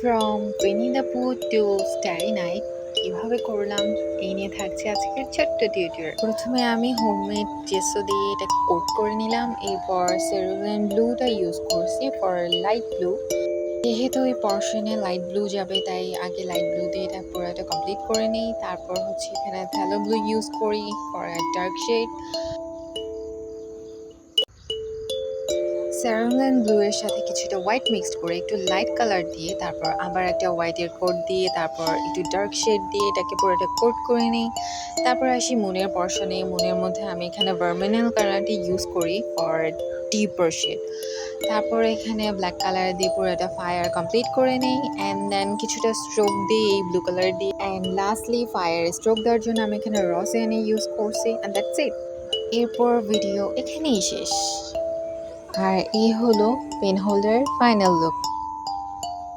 From Winnie the পু two starry night কীভাবে করলাম এই নিয়ে থাকছে আজকের ছোট্ট টিউটোরিয়াল। প্রথমে আমি হোমমেড জেসো দিয়ে এটা কোট করে নিলাম, এরপর সেরুলেন ব্লুটা ইউজ করছি ফর লাইট ব্লু। যেহেতু এই পর্শনে লাইট ব্লু যাবে তাই আগে লাইট ব্লু দিয়ে এটা পুরোটা কমপ্লিট করে নিই, তারপর হচ্ছে এখানে থ্যালো ব্লু ইউজ করি ফর ডার্ক শেড। স্যারোলিন ব্লু এর সাথে কিছুটা হোয়াইট মিক্সড করে একটু লাইট কালার দিয়ে তারপর আবার একটা হোয়াইটের কোট দিয়ে তারপর একটু ডার্ক শেড দিয়ে এটাকে পুরোটা কোট করে নিই। তারপর আসি মুনের পর্শনে। মুনের মধ্যে আমি এখানে ভার্মিনাল কালারটি ইউজ করি ফর ডিপার শেড। তারপর এখানে ব্ল্যাক কালার দিয়ে পুরোটা ফায়ার কমপ্লিট করে নিই অ্যান্ড দেন কিছুটা স্ট্রোক দিয়ে এই ব্লু কালার দিয়ে অ্যান্ড লাস্টলি ফায়ার স্ট্রোক দেওয়ার জন্য আমি এখানে রস এনে ইউজ করছি অ্যান্ড দ্যাটস ইট। এরপর ভিডিও এখানেই শেষ। আর এই হলো পেন হোল্ডার ফাইনাল লুক।